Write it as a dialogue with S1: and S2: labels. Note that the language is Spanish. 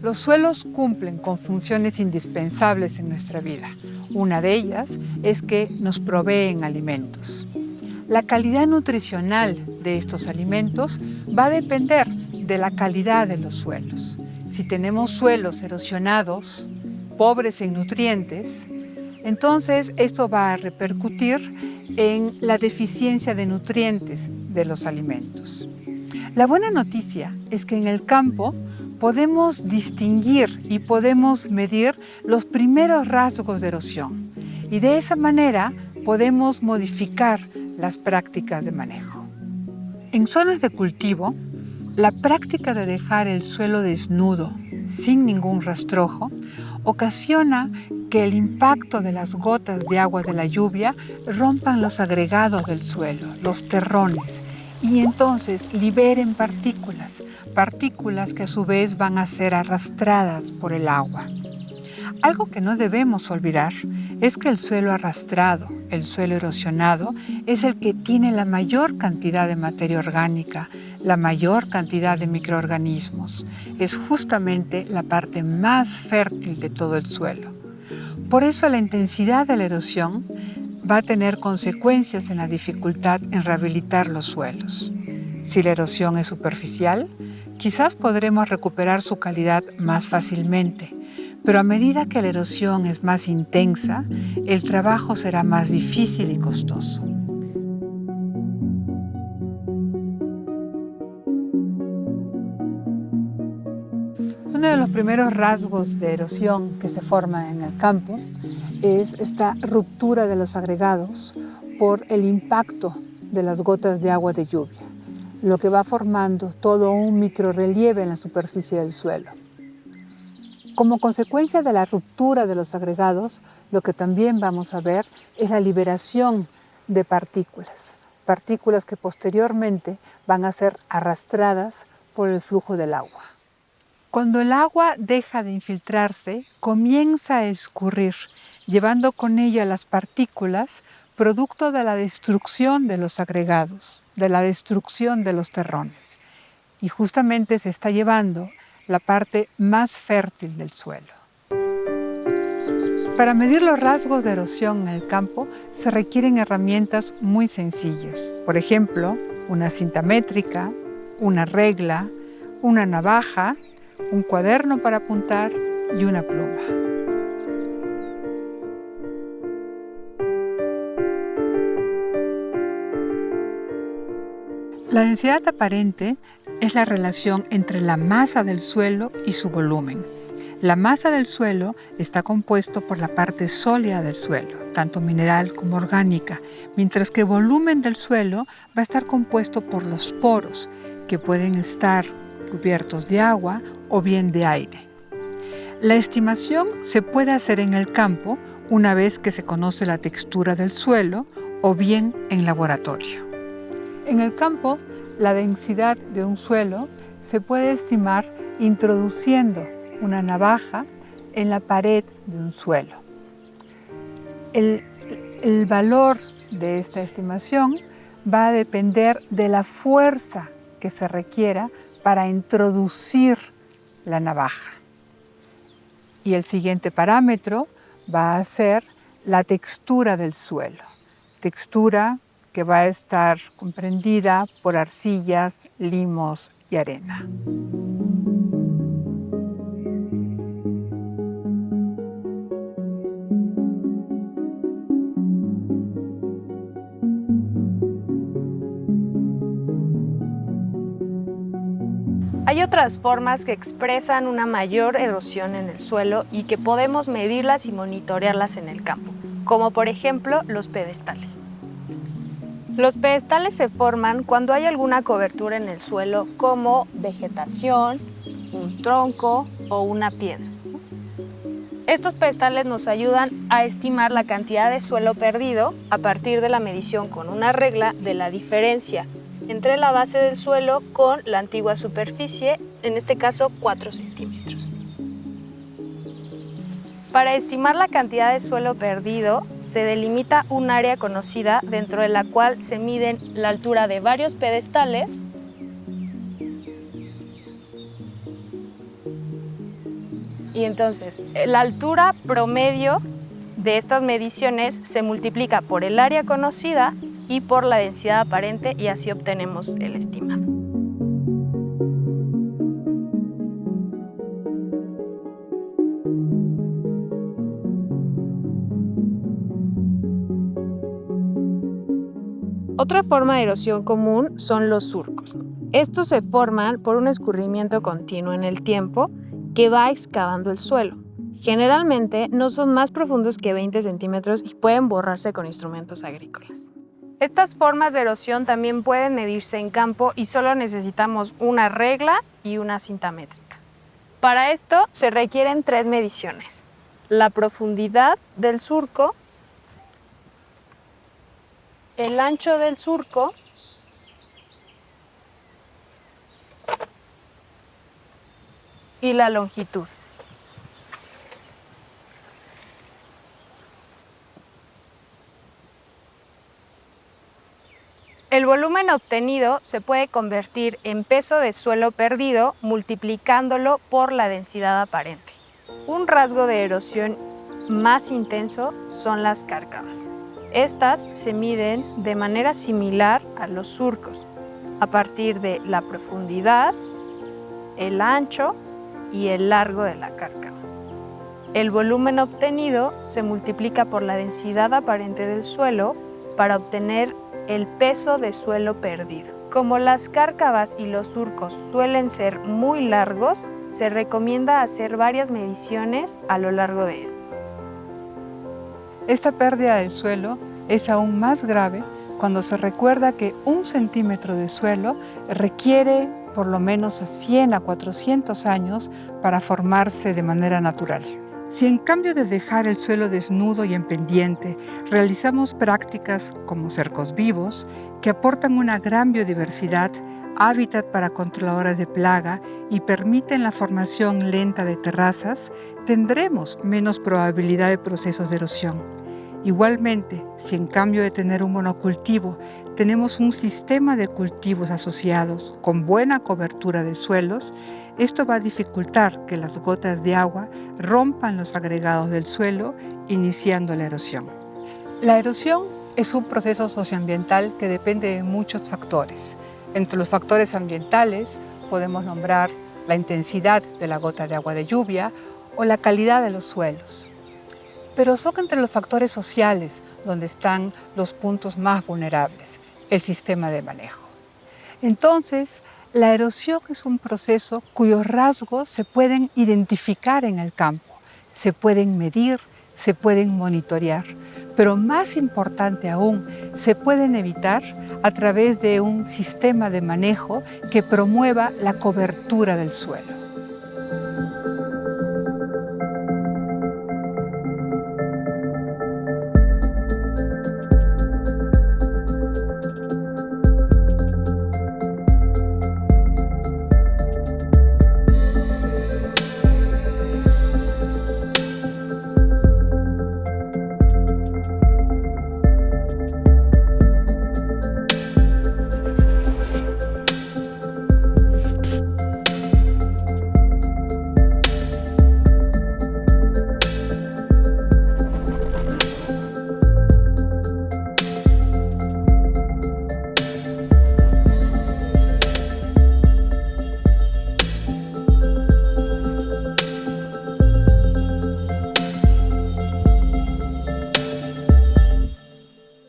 S1: Los suelos cumplen con funciones indispensables en nuestra vida. Una de ellas es que nos proveen alimentos. La calidad nutricional de estos alimentos va a depender de la calidad de los suelos. Si tenemos suelos erosionados, pobres en nutrientes, entonces esto va a repercutir en la deficiencia de nutrientes de los alimentos. La buena noticia es que en el campo podemos distinguir y podemos medir los primeros rasgos de erosión y de esa manera podemos modificar las prácticas de manejo. En zonas de cultivo, la práctica de dejar el suelo desnudo, sin ningún rastrojo, ocasiona que el impacto de las gotas de agua de la lluvia rompan los agregados del suelo, los terrones, y entonces liberen partículas que a su vez van a ser arrastradas por el agua. Algo que no debemos olvidar es que el suelo arrastrado, el suelo erosionado, es el que tiene la mayor cantidad de materia orgánica, la mayor cantidad de microorganismos. Es justamente la parte más fértil de todo el suelo. Por eso la intensidad de la erosión va a tener consecuencias en la dificultad en rehabilitar los suelos. Si la erosión es superficial, quizás podremos recuperar su calidad más fácilmente, pero a medida que la erosión es más intensa, el trabajo será más difícil y costoso. Uno de los primeros rasgos de erosión que se forma en el campo es esta ruptura de los agregados por el impacto de las gotas de agua de lluvia, lo que va formando todo un microrrelieve en la superficie del suelo. Como consecuencia de la ruptura de los agregados, lo que también vamos a ver es la liberación de partículas que posteriormente van a ser arrastradas por el flujo del agua. Cuando el agua deja de infiltrarse, comienza a escurrir, llevando con ella las partículas producto de la destrucción de los agregados, de la destrucción de los terrones. Y justamente se está llevando la parte más fértil del suelo. Para medir los rasgos de erosión en el campo se requieren herramientas muy sencillas. Por ejemplo, una cinta métrica, una regla, una navaja, un cuaderno para apuntar y una pluma. La densidad aparente es la relación entre la masa del suelo y su volumen. La masa del suelo está compuesto por la parte sólida del suelo, tanto mineral como orgánica, mientras que el volumen del suelo va a estar compuesto por los poros, que pueden estar cubiertos de agua o bien de aire. La estimación se puede hacer en el campo una vez que se conoce la textura del suelo o bien en laboratorio. En el campo, la densidad de un suelo se puede estimar introduciendo una navaja en la pared de un suelo. El valor de esta estimación va a depender de la fuerza que se requiera para introducir la navaja. Y el siguiente parámetro va a ser la textura del suelo. Textura que va a estar comprendida por arcillas, limos y arena.
S2: Hay otras formas que expresan una mayor erosión en el suelo y que podemos medirlas y monitorearlas en el campo, como por ejemplo los pedestales. Los pedestales se forman cuando hay alguna cobertura en el suelo, como vegetación, un tronco o una piedra. Estos pedestales nos ayudan a estimar la cantidad de suelo perdido a partir de la medición con una regla de la diferencia entre la base del suelo con la antigua superficie, en este caso 4 centímetros. Para estimar la cantidad de suelo perdido, se delimita un área conocida dentro de la cual se miden la altura de varios pedestales y entonces la altura promedio de estas mediciones se multiplica por el área conocida y por la densidad aparente y así obtenemos el estimado. Otra forma de erosión común son los surcos. Estos se forman por un escurrimiento continuo en el tiempo que va excavando el suelo. Generalmente no son más profundos que 20 centímetros y pueden borrarse con instrumentos agrícolas. Estas formas de erosión también pueden medirse en campo y solo necesitamos una regla y una cinta métrica. Para esto se requieren 3 mediciones: la profundidad del surco, el ancho del surco y la longitud. El volumen obtenido se puede convertir en peso de suelo perdido multiplicándolo por la densidad aparente. Un rasgo de erosión más intenso son las cárcavas. Estas se miden de manera similar a los surcos, a partir de la profundidad, el ancho y el largo de la cárcava. El volumen obtenido se multiplica por la densidad aparente del suelo para obtener el peso de suelo perdido. Como las cárcavas y los surcos suelen ser muy largos, se recomienda hacer varias mediciones a lo largo de esto.
S1: Esta pérdida del suelo es aún más grave cuando se recuerda que 1 centímetro de suelo requiere por lo menos 100 a 400 años para formarse de manera natural. Si en cambio de dejar el suelo desnudo y en pendiente, realizamos prácticas como cercos vivos, que aportan una gran biodiversidad, hábitat para controladores de plaga y permiten la formación lenta de terrazas, tendremos menos probabilidad de procesos de erosión. Igualmente, si en cambio de tener un monocultivo, tenemos un sistema de cultivos asociados con buena cobertura de suelos, esto va a dificultar que las gotas de agua rompan los agregados del suelo, iniciando la erosión. La erosión es un proceso socioambiental que depende de muchos factores. Entre los factores ambientales podemos nombrar la intensidad de la gota de agua de lluvia o la calidad de los suelos. Pero son entre los factores sociales donde están los puntos más vulnerables, el sistema de manejo. Entonces, la erosión es un proceso cuyos rasgos se pueden identificar en el campo, se pueden medir, se pueden monitorear, pero más importante aún, se pueden evitar a través de un sistema de manejo que promueva la cobertura del suelo.